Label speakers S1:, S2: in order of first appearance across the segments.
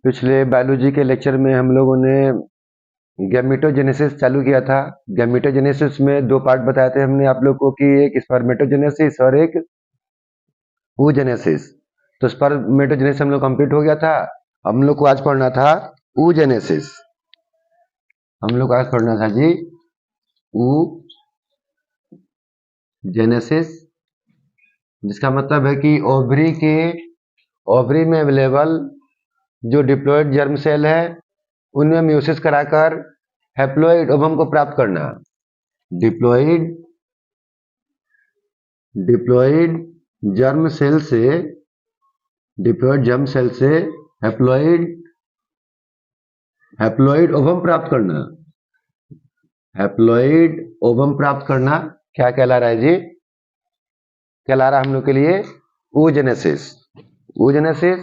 S1: पिछले बायोलॉजी के लेक्चर में हम लोगों ने गैमेटोजेनेसिस चालू किया था। गैमेटोजेनेसिस में दो पार्ट बताए थे हमने आप लोग को कि एक स्पर्मेटोजेनेसिस और एक ooजेनेसिस। तो स्पर्मेटोजेनेसिस हम लोग कंप्लीट हो गया था। हम लोग को आज पढ़ना था ooजेनेसिस। हम लोग आज पढ़ना था जी ooजेनेसिस, जिसका मतलब है कि ओवरी में अवेलेबल जो डिप्लॉयड जर्म सेल है उनमें म्यूसिस कराकर हैप्लॉइड ओवम को प्राप्त करना। डिप्लॉयड जर्म सेल से हैप्लॉइड ओवम प्राप्त करना। हैप्लॉइड ओवम प्राप्त करना क्या कहला रहा है जी? कहला रहा है हम लोग के लिए ooजेनेसिस। ooजेनेसिस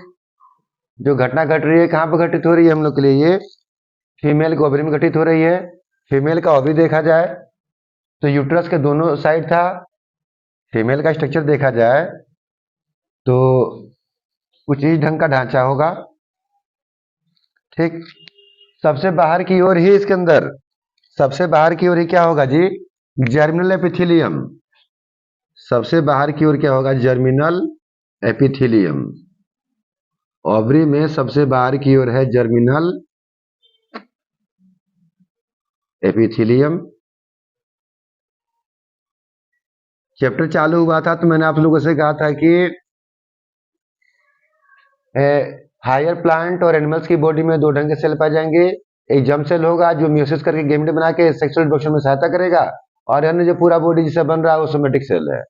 S1: जो घटना घट रही है कहाँ पर घटित हो रही है हम लोग के लिए? ये फीमेल के ओवरी में घटित हो रही है। फीमेल का ओवरी देखा जाए तो यूट्रस के दोनों साइड था। फीमेल का स्ट्रक्चर देखा जाए तो कुछ इस ढंग का ढांचा होगा, ठीक। सबसे बाहर की ओर ही इसके अंदर सबसे बाहर की ओर ही क्या होगा जी? Germinal epithelium. सबसे बाहर की ओर क्या होगा? Germinal epithelium. ओवरी में सबसे बाहर की ओर है जर्मिनल एपिथेलियम। चैप्टर चालू हुआ था तो मैंने आप लोगों से कहा था कि हायर प्लांट और एनिमल्स की बॉडी में दो ढंग के सेल पाए जाएंगे। एक जर्म सेल होगा जो म्यूसिस करके गेमेट बना के सेक्सुअल रिप्रोडक्शन में सहायता करेगा, और अन्य जो पूरा बॉडी जिसे बन रहा है वो सोमेटिक सेल है।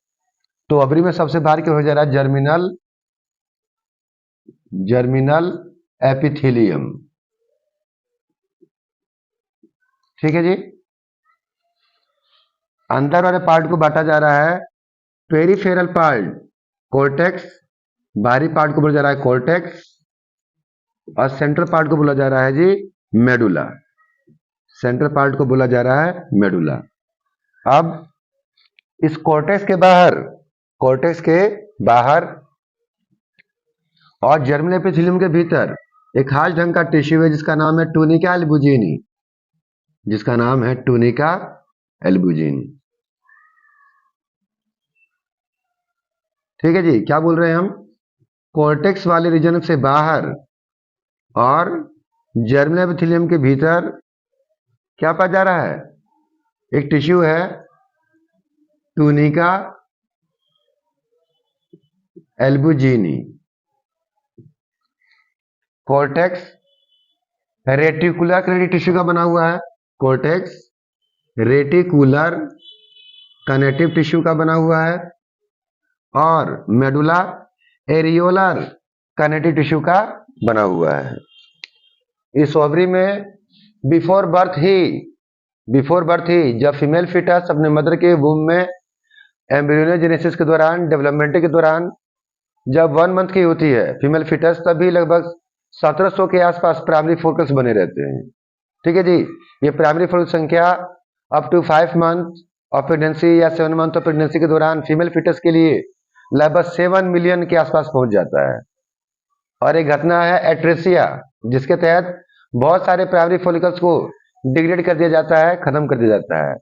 S1: तो ओवरी में सबसे बाहर की हो जा रहा है जर्मिनल एपिथेलियम, ठीक है जी। अंदर वाले पार्ट को बांटा जा रहा है पेरिफेरल पार्ट कोर्टेक्स, बाहरी पार्ट को बोला जा रहा है कोर्टेक्स, और सेंट्रल पार्ट को बोला जा रहा है जी मेडुला। सेंट्रल पार्ट को बोला जा रहा है मेडुला। अब इस कोर्टेक्स के बाहर और जर्मिनल एपिथेलियम के भीतर एक खास ढंग का टिश्यू है जिसका नाम है टूनिका एल्बुजिनी। ठीक है जी। क्या बोल रहे हैं हम? कोर्टेक्स वाले रीजन से बाहर और जर्मिनल एपिथेलियम के भीतर क्या पाया जा रहा है? एक टिश्यू है tunica albuginea. Cortex reticular connective tissue का बना हुआ है। कोर्टेक्स रेटिकुलर कनेक्टिव टिश्यू का बना हुआ है, और मेडुला एरियोलर कनेक्टिव टिश्यू का बना हुआ है। इस ओवरी में बिफोर बर्थ ही जब फीमेल फिटस अपने मदर के वूम में एम्ब्रियोजेनेसिस के दौरान, डेवलपमेंट के दौरान जब 1 मंथ की होती है फीमेल फिटस, तभी लगभग 1700 के आसपास प्राइमरी फोकल्स बने रहते हैं। ठीक है जी। ये प्राइमरी फोकल संख्या up to 5 month of pregnancy या 7 मंथ ऑफ प्रेगनेंसी के दौरान फीमेल फिटस के लिए लगभग 7 मिलियन के आसपास पहुंच जाता है। और एक घटना है एट्रेसिया, जिसके तहत बहुत सारे प्राइमरी फोलिकल्स को डिग्रेड कर दिया जाता है, खत्म कर दिया जाता है।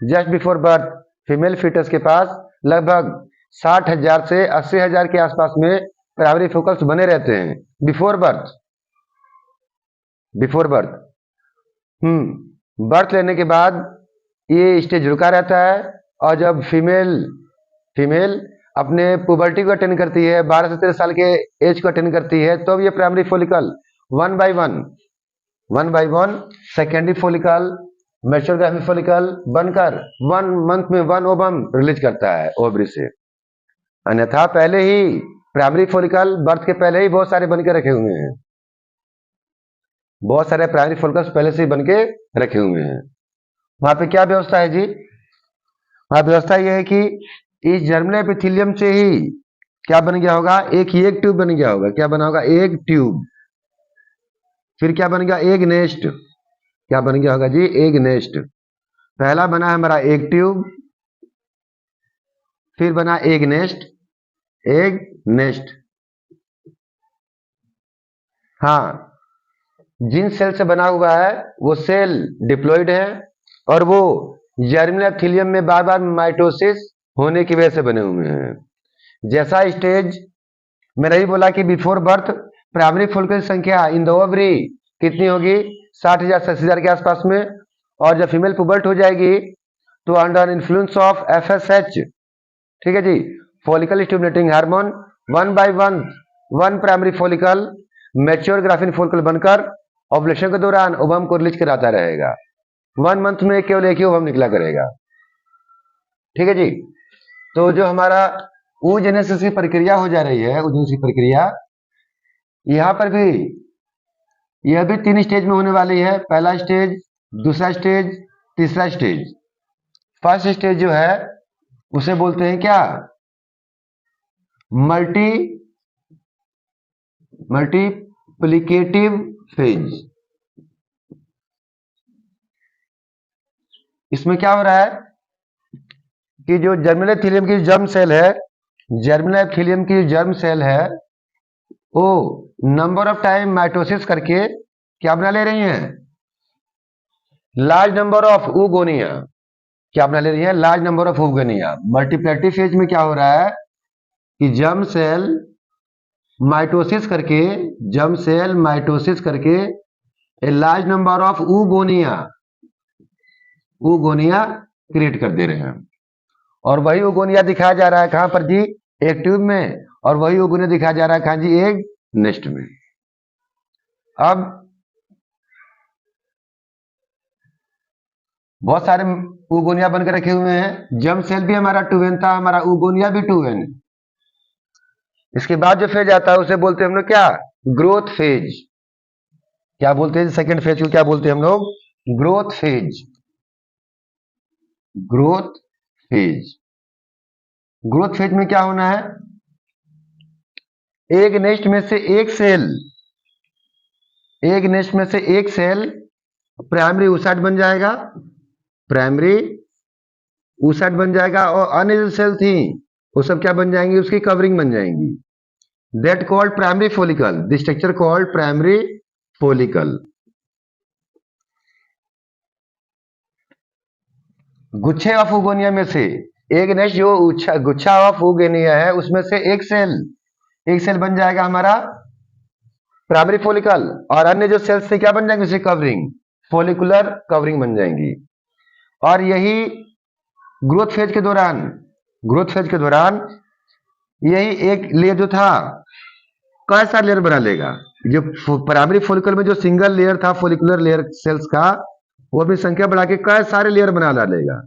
S1: Just before birth female fetus के पास लगभग 60,000 से 80,000 के आसपास में प्राइमरी फोकल्स बने रहते हैं बिफोर बर्थ। बर्थ लेने के बाद ये स्टेज रुका रहता है, और जब फीमेल अपने पुबर्टी को अटेंड करती है, 12 से 13 साल के एज को अटेंड करती है, तो ये primary follicle one by one secondary follicle, mature graphic follicle बनकर 1 मंथ में 1 ओवम रिलीज करता है ओवरी से। अन्यथा पहले ही प्राइमरी फोलिकल बर्थ के पहले ही बहुत सारे बनके रखे हुए हैं। बहुत सारे प्राइमरी फोलिकल्स पहले से ही बनके रखे हुए हैं। वहां पे क्या व्यवस्था है जी? वहां व्यवस्था यह है कि इस जर्मिनल एपिथेलियम से ही क्या बन गया होगा? एक ट्यूब बन गया होगा। क्या बना होगा? एक ट्यूब। फिर क्या बन गया? Egg nest. क्या बन गया होगा जी? Egg nest. पहला बना है हमारा एक ट्यूब, फिर बना एग नेस्ट। हाँ, जिन सेल से बना हुआ है वो सेल डिप्लॉयड है और वो जर्मिनल एपिथेलियम में बार बार माइटोसिस होने की वजह से बने हुए हैं। जैसा स्टेज मैंने ही बोला कि बिफोर बर्थ प्राइमरी फॉलिकल संख्या इन द ओवरी कितनी होगी, 60,000 60,000 के आसपास में, और जब फीमेल पुबर्ट हो जाएगी तो अंडर इन्फ्लुएंस ऑफ FSH, ठीक है जी, follicle stimulating hormone, one by one primary follicle mature Graafian follicle बनकर ओवुलेशन के दौरान ओवम को रिलीज कराता रहेगा। 1 मंथ में केवल एक ही ओवम निकला करेगा, ठीक है जी। तो जो हमारा oogenesis की प्रक्रिया हो जा रही है, oogenesis की प्रक्रिया यहां पर भी यह भी 3 स्टेज में होने वाली है। पहला स्टेज, दूसरा स्टेज, तीसरा स्टेज। फर्स्ट स्टेज जो है उसे बोलते हैं क्या, मल्टीप्लिकेटिव फेज। इसमें क्या हो रहा है कि जो जर्मिनल एपिथेलियम की जर्म सेल है, जर्मिनल एपिथेलियम की जर्म सेल है, वो नंबर ऑफ टाइम माइटोसिस करके क्या बना ले रही हैं, लार्ज नंबर ऑफ oogonia। क्या बना ले रही है, large number of oogonia। Multiplicative phase में क्या हो रहा है कि जर्म सेल माइटोसिस करके, जर्म सेल माइटोसिस करके a large number of oogonia create कर दे रहे हैं। और वही oogonia दिखाया जा रहा है कहां पर जी, एक ट्यूब में, और वही oogonia दिखाया जा रहा है कहां जी, एक नेस्ट में। अब बहुत सारे oogonia बनकर रखे हुए हैं। जर्म सेल भी हमारा 2n था, हमारा oogonia भी 2n। इसके बाद जो फेज आता है उसे बोलते हैं हम लोग क्या, ग्रोथ फेज। क्या बोलते हैं सेकेंड फेज को, क्या बोलते हैं हम लोग, growth phase. Growth phase, growth phase में क्या होना है, एक नेस्ट में से एक सेल, एक नेस्ट में से एक सेल प्राइमरी oocyte बन जाएगा, प्राइमरी oocyte बन जाएगा, और अन्य जो सेल थी वो सब क्या बन जाएंगी, उसकी कवरिंग बन जाएंगी। That called primary follicle, the structure called primary follicle. गुच्छे ऑफ oogonia में से एक नेस्ट जो गुच्छा ऑफ oogonia है उसमें से एक सेल बन जाएगा हमारा प्राइमरी फॉलिकल, और अन्य जो सेल्स से क्या बन जाएंगे, उसे कवरिंग, फॉलिकुलर कवरिंग बन जाएंगी। और यही ग्रोथ फेज के दौरान, ग्रोथ फेज के दौरान यही एक लेयर जो था कैसा लेयर बना लेगा, जो प्राइमरी फॉलिकल में जो सिंगल लेयर था फॉलिकुलर लेयर सेल्स का, वो भी संख्या बढ़ा के कई सारे लेयर बना डालेगा,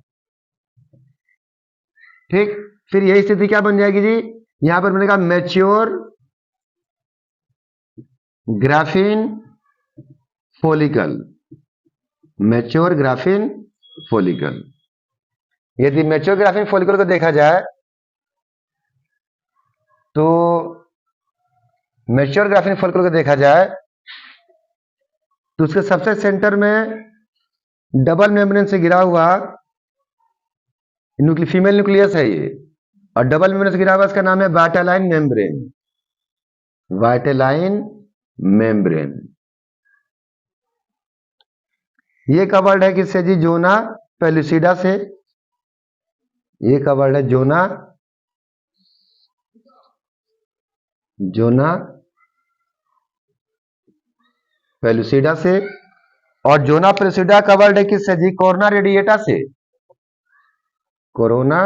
S1: ठीक। फिर यही स्थिति क्या बन जाएगी जी, यहां पर बनेगा mature Graafian follicle, mature Graafian follicle. यदि मैच्योर ग्राफिन फॉलिकल को देखा जाए तो मैच्योर ग्राफिन फॉलिकल को देखा जाए तो उसके सबसे सेंटर में डबल मेम्ब्रेन से घिरा हुआ फीमेल न्यूक्लियस है ये, और डबल मेम्ब्रेन से घिरा हुआ इसका नाम है वाइटेलाइन मेम्ब्रेन, वाइटेलाइन मेम्ब्रेन। ये कवर्ड है किससे जी, जोना पेलुसिडा से। ये कवर्ड है जोना पेलुसिडा से, और जोना पेलुसिडा कवर्ड है किससे जी, कोरोना रेडिएटा से, कोरोना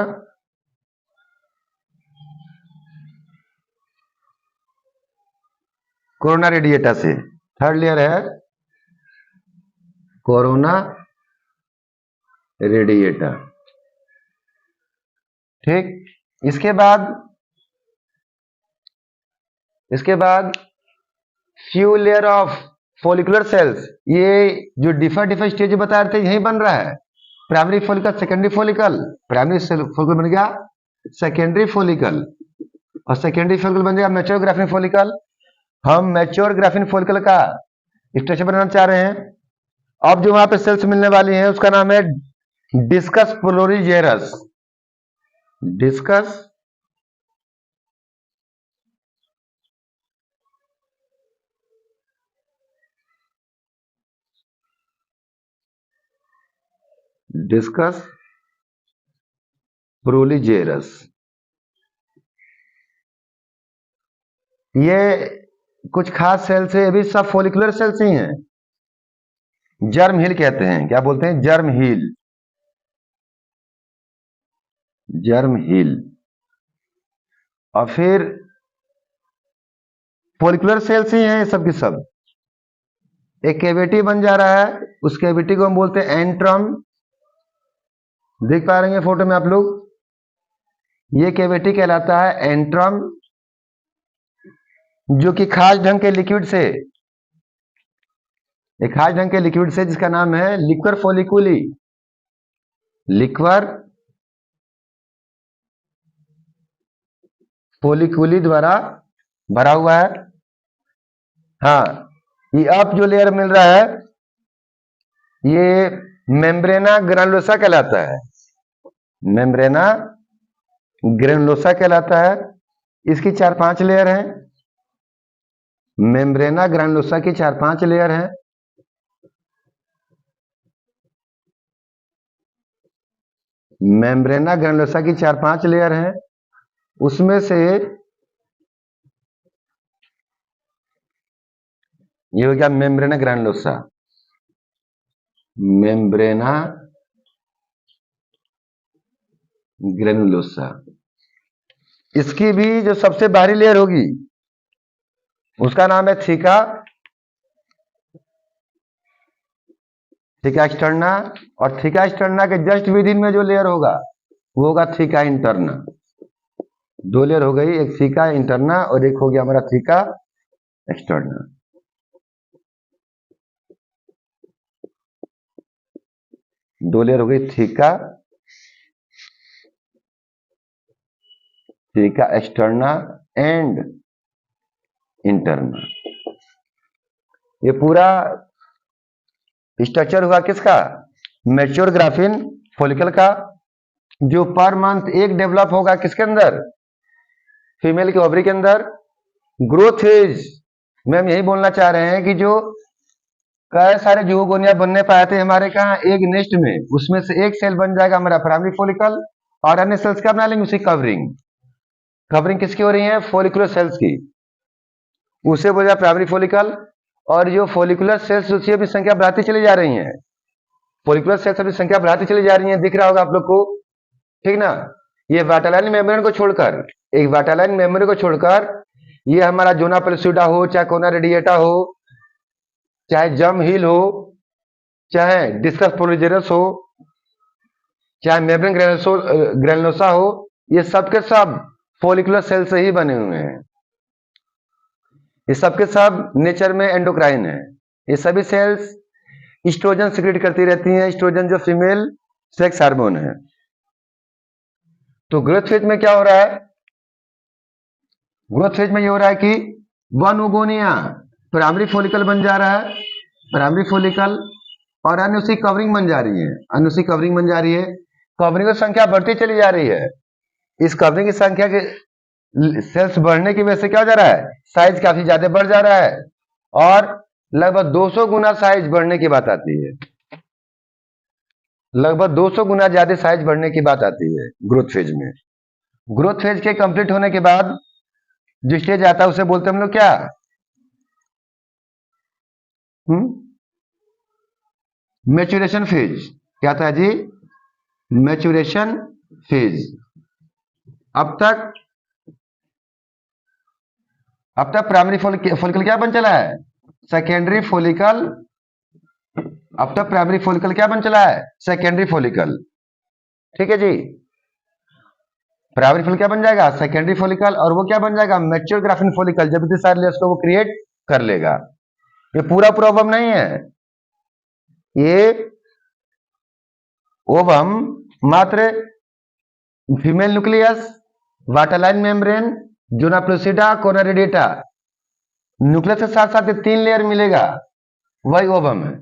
S1: रेडिएटा से। थर्ड लेयर है कोरोना रेडिएटा, ठीक। इसके बाद few layer of follicular cells, ये जो डिफरेंट स्टेज बता रहे थे यही बन रहा है, primary follicle, secondary follicle, primary follicle बन गया सेकेंडरी फॉलिकल, और सेकेंडरी फॉलिकल बन जाएगा मैच्योर ग्राफिन फॉलिकल। हम मैच्योर ग्राफिन फॉलिकल का स्ट्रक्चर बनाना चाह रहे हैं। अब जो वहां पे सेल्स मिलने वाली हैं उसका नाम है डिस्कस फ्लोरीजेरस, डिस्कस डिस्कस प्रोलीजेरस। ये कुछ खास सेल्स है, ये भी सब फॉलिकुलर सेल्स ही हैं। जर्म हील कहते हैं, क्या बोलते हैं? Germ hill, germ hill. और फिर फॉलिकुलर सेल्स ही हैं सब की सब। एक कैविटी बन जा रहा है, उस कैविटी को हम बोलते हैं एंट्रम। देख पा रहे हैं फोटो में आप लोग, ये कैविटी कहलाता है एंट्रम, जो कि खास ढंग के लिक्विड से, एक खास ढंग के लिक्विड से जिसका नाम है लिक्वर फोलिकुली, लिक्वर फोलिकुली द्वारा भरा हुआ है। हाँ, ये अब जो लेयर मिल रहा है ये मेम्ब्रेना ग्रैनुलोसा कहलाता है, मेम्ब्रेना ग्रैनुलोसा कहलाता है। इसकी 4-5 लेयर हैं, मेम्ब्रेना ग्रैनुलोसा की 4-5 लेयर हैं। मेम्ब्रेना ग्रैनुलोसा की 4-5 लेयर हैं, उसमें से ये हो गया मेम्ब्रेना ग्रैनुलोसा, मेम्ब्रेना ग्रैनुलोसा। इसकी भी जो सबसे बाहरी लेयर होगी उसका नाम है थीका, थीका एक्सटर्ना। और थीका एक्सटर्ना के जस्ट विद इन में जो लेयर होगा वो होगा थीका इंटरना। 2 लेयर हो गई, एक थीका इंटरना और एक हो गया हमारा थीका एक्सटर्ना। दो लेयर हो गई, theca, theca externa and interna. ये पूरा स्ट्रक्चर हुआ किसका? मैच्योर ग्राफिन फॉलिकल का, जो पर मंथ एक डेवलप होगा किसके अंदर? फीमेल के ओवरी के अंदर। ग्रोथ फेज में हम यही बोलना चाह रहे हैं कि जो कई सारे ज़िगोगोनिया बनने पाए थे हमारे कहा एक नेस्ट में, उसमें से एक सेल बन जाएगा हमारा प्राइमरी फॉलिकल और अन्य सेल्स क्या बना लेंगे? उसी कवरिंग। कवरिंग किसकी हो रही है? फॉलिकुलर सेल्स की, उसे बोला प्राइमरी फॉलिकल। और जो फॉलिकुलर सेल्स उसकी अभी संख्या बढ़ाती चली जा रही है, फॉलिकुलर सेल्स अभी संख्या बढ़ाती चली जा रही है, दिख रहा होगा आप लोग को, ठीक ना? ये वाटालाइन मेम्ब्रेन को छोड़कर, एक वाटालाइन मेम्ब्रेन को छोड़कर ये हमारा जोना पेल्सूडा हो, चाहे कोना रेडिएटा हो, चाहे जर्म हील हो, चाहे डिस्कस प्रोलीजेरस हो, चाहे मेम्ब्रेन ग्रैनुलोसा हो, ये सब के सब फॉलिकुलर सेल से ही बने हुए हैं। ये सब के सब नेचर में एंडोक्राइन है। ये सभी सेल्स एस्ट्रोजन सिक्रेट करती रहती हैं, एस्ट्रोजन जो फीमेल सेक्स हार्मोन है। तो ग्रोथ फेज में क्या हो रहा है? ग्रोथ फेज में ये हो रहा है कि वन ओगोनिया प्राइमरी फॉलिकल बन जा रहा है, प्राइमरी फॉलिकल, और अन्य उसकी कवरिंग बन जा रही है, अन्य उसकी कवरिंग बन जा रही है। कवरिंग की संख्या बढ़ती चली जा रही है। इस कवरिंग की संख्या के सेल्स बढ़ने की वजह से क्या हो जा रहा है? साइज काफी ज्यादा बढ़ जा रहा है और लगभग 200 गुना साइज बढ़ने की बात आती है, लगभग 200 गुना ज्यादा साइज बढ़ने की बात आती है ग्रोथ फेज में। ग्रोथ फेज के कंप्लीट होने के बाद जो स्टेज आता है उसे बोलते हैं हम लोग क्या? Maturation phase. क्या था जी? Maturation phase. अब तक प्राइमरी फॉलिकल क्या बन चला है? Secondary follicle. अब तक प्राइमरी फॉलिकल क्या बन चला है? सेकेंडरी फॉलिकल, ठीक है जी। प्राइमरी फॉलिकल क्या बन जाएगा? Secondary follicle. और वो क्या बन जाएगा? मैच्योर ग्राफिन फॉलिकल, जब इतने सारे लेयर्स को वो क्रिएट कर लेगा। ये पूरा ओवम नहीं है, ये ओवम मात्र फीमेल न्यूक्लियस, वाटरलाइन मेम्ब्रेन, जोना प्लूसिडा, कोना रेडिएटा, न्यूक्लियस के साथ साथ 3 लेयर मिलेगा, वही ओवम है।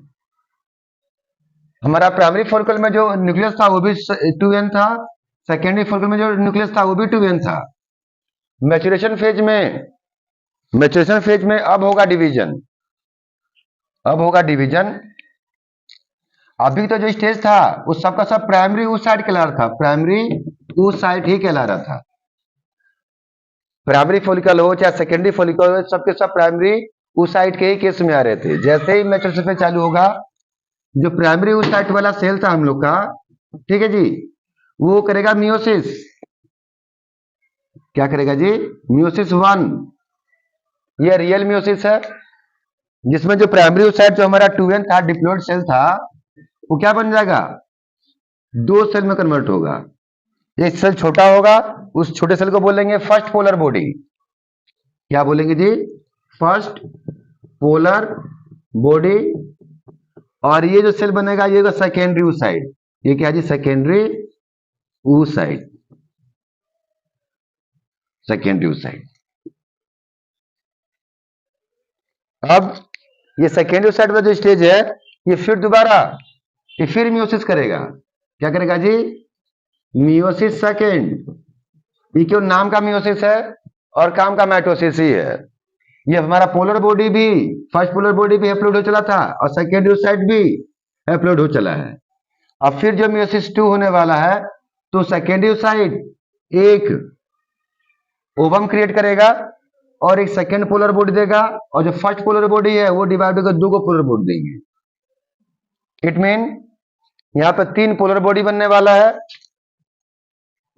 S1: हमारा प्राइमरी फॉलिकल में जो न्यूक्लियस था वो भी 2n था, सेकेंडरी फॉलिकल में जो न्यूक्लियस था वो भी 2n था। मैच्योरेशन फेज में अब होगा डिवीजन, अब होगा डिवीजन। अभी तो जो स्टेज था उस सबका सब प्राइमरी oocyte कहला रहा था, प्राइमरी oocyte ही कहला रहा था। प्राइमरी फॉलिकल हो चाहे सेकेंडरी फॉलिकल हो, सबके सब प्राइमरी oocyte के ही केस में आ रहे थे। जैसे ही मैच्योरेशन फेज चालू होगा, जो प्राइमरी oocyte वाला सेल था हम लोग का, ठीक है जी, वो करेगा मियोसिस। क्या करेगा जी? मियोसिस 1। ये रियल मियोसिस है, जिसमें जो प्राइमरी oocyte जो हमारा 2n था, डिप्लॉइड सेल था, वो क्या बन जाएगा? 2 सेल में कन्वर्ट होगा। एक सेल छोटा होगा, उस छोटे सेल को बोलेंगे फर्स्ट पोलर बॉडी। क्या बोलेंगे जी? First polar body. और ये जो सेल बनेगा ये सेकेंडरी oocyte। ये क्या है जी? Secondary oocyte, secondary oocyte। अब ये सेकेंडरी oocyte वाला जो स्टेज है, ये फिर दोबारा ये फिर मियोसिस करेगा। क्या करेगा जी? Meiosis second. ये क्यों नाम का मियोसिस है और काम का माइटोसिस ही है। ये हमारा पोलर बॉडी भी, फर्स्ट पोलर बॉडी भी हैप्लोइड हो चला था और सेकेंडरी oocyte भी हैप्लोइड हो चला है। अब फिर जो मियोसिस 2 होने वाला है, तो सेकेंडरी oocyte एक ओवम क्रिएट करेगा और एक सेकेंड पोलर बॉडी देगा, और जो फर्स्ट पोलर बॉडी है वो डिवाइड होकर 2 को पोलर बॉडी देंगे। इट मीन यहां पे 3 पोलर बॉडी बनने वाला है,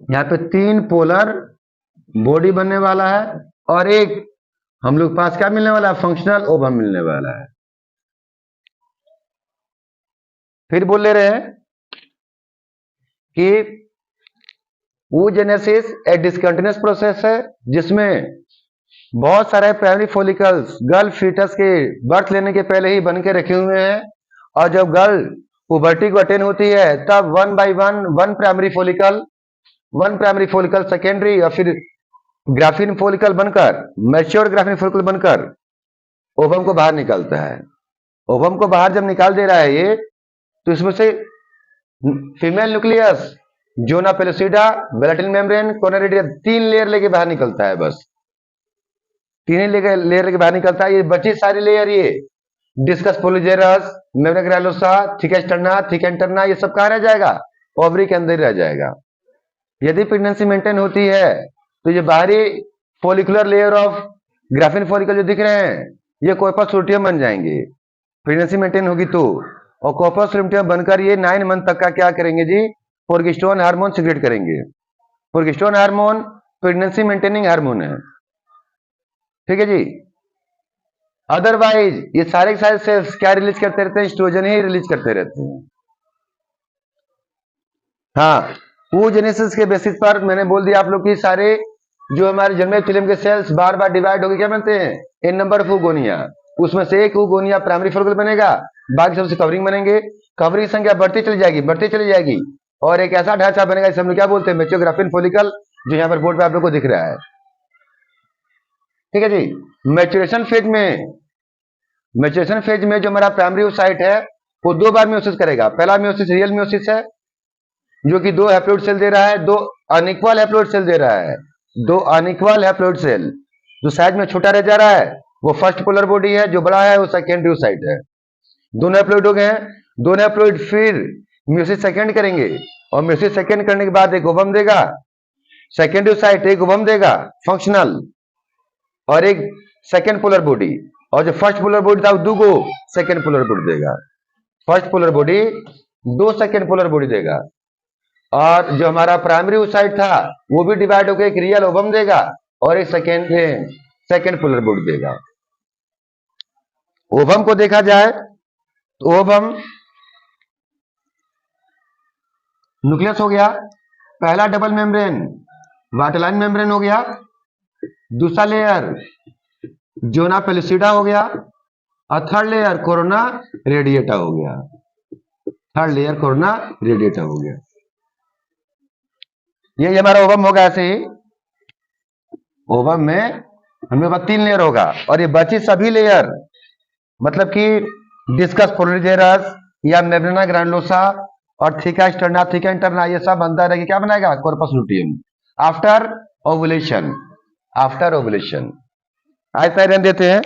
S1: यहां पे 3 पोलर बॉडी बनने वाला है, और एक हम लोग पास क्या मिलने वाला है? फंक्शनल ओवम मिलने वाला है। फिर बोल ले रहे हैं कि oogenesis एक डिसकंटिन्यूअस प्रोसेस है, जिसमें बहुत सारे प्राइमरी फॉलिकल्स गर्ल फीटस के बर्थ लेने के पहले ही बन के रखे हुए हैं, और जब गर्ल पुबर्टी को अटेन होती है तब 1 by 1 one primary follicle secondary और फिर ग्राफिन फॉलिकल बनकर, मैच्योर ग्राफिन फॉलिकल बनकर ओवम को बाहर निकालता है। ओवम को बाहर जब निकाल दे रहा है ये, तो इसमें से फीमेल न्यूक्लियस, जोना पेलोसिडा, वेलेटिन मेम्ब्रेन, कोरोनरी 3 लेयर लेके बाहर निकलता है। बस 3 ही लेयर लेके बाहर निकलता है। ये बची सारी लेयर, ये डिस्कस पोलिजेरस, मेम्ब्रेन ग्रैनुलोसा, थिक एंटरना, ये सब कहाँ रह जाएगा? ओवरी के अंदर रह जाएगा। यदि प्रेगनेंसी मेंटेन होती है तो ये बाहरी follicular layer of graphene follicle जो दिख रहे हैं, ये कॉर्पस लुटियम बन जाएंगे प्रेगनेंसी मेंटेन होगी तो। और कॉर्पस लुटियम बनकर ये 9 मंथ तक का क्या करेंगे जी? प्रोजेस्टेरोन हार्मोन सिक्रेट करेंगे। Progesterone hormone pregnancy maintaining hormone है, ठीक है जी। अदरवाइज ये सारे के सारे सेल्स क्या रिलीज करते रहते हैं? एस्ट्रोजन ही रिलीज करते रहते हैं। हाँ, oogenesis के बेसिस पर मैंने बोल दिया आप लोग की सारे जो हमारे जर्मेफिल्म के सेल्स बार बार डिवाइड होकर क्या बनते हैं? N number of oogonia। उसमें से एक oogonia प्राइमरी फॉलिकल बनेगा, बाकी सबसे कवरिंग बनेंगे। कवरिंग संख्या बढ़ती चली जाएगी, और एक ऐसा ढांचा बनेगा जिसे हम लोग क्या बोलते हैं? मैच्योर ग्राफिन फॉलिकल, जो यहाँ पर बोर्ड पे आप लोग को दिख रहा है, ठीक है जी। मैच्योरेशन फेज में जो हमारा प्राइमरी oocyte है वो 2 बार मियोसिस करेगा। पहला मियोसिस रियल मियोसिस है, जो कि 2 हैप्लोइड सेल दे रहा है, 2 अनइक्वल हैप्लोइड सेल दे रहा है। 2 अनइक्वल हैप्लोइड सेल, जो साइज में छोटा रह जा रहा है वो फर्स्ट पोलर बॉडी है, जो बड़ा है वो सेकेंडरी oocyte है। दोनों हैप्लोइड हो गए हैं। दोनों हैप्लोइड फिर मियोसिस सेकेंड करेंगे, और मियोसिस सेकेंड करने के बाद एक ओवम देगा। सेकेंडरी oocyte एक ओवम देगा फंक्शनल, और एक सेकेंड पोलर बॉडी, और जो फर्स्ट पोलर बॉडी था वो 2 को सेकेंड पोलर बॉडी देगा। First polar body 2 second polar body देगा, और जो हमारा प्राइमरी oocyte था वो भी डिवाइड होकर एक रियल ओवम देगा और एक सेकेंड पोलर बॉडी देगा। ओवम को देखा जाए तो ओवम न्यूक्लियस हो गया, पहला डबल मेम्ब्रेन वाटरलाइन मेम्ब्रेन हो गया, दूसरा लेयर जोना पेलिसिडा हो गया, और थर्ड लेयर कोरोना रेडिएटा हो गया। थर्ड लेयर कोरोना रेडिएटा हो गया। ये हमारा ओवम होगा। ऐसे ही ओवम में हमें 3 लेयर होगा, और ये बची सभी लेयर मतलब कि डिस्कस पोलिजेरस या मेम्ब्रेना ग्रैनुलोसा और थिका इंटरना, ये सब अंदर है कि क्या बनाएगा? Corpus luteum after ovulation. आज तय रहने देते हैं।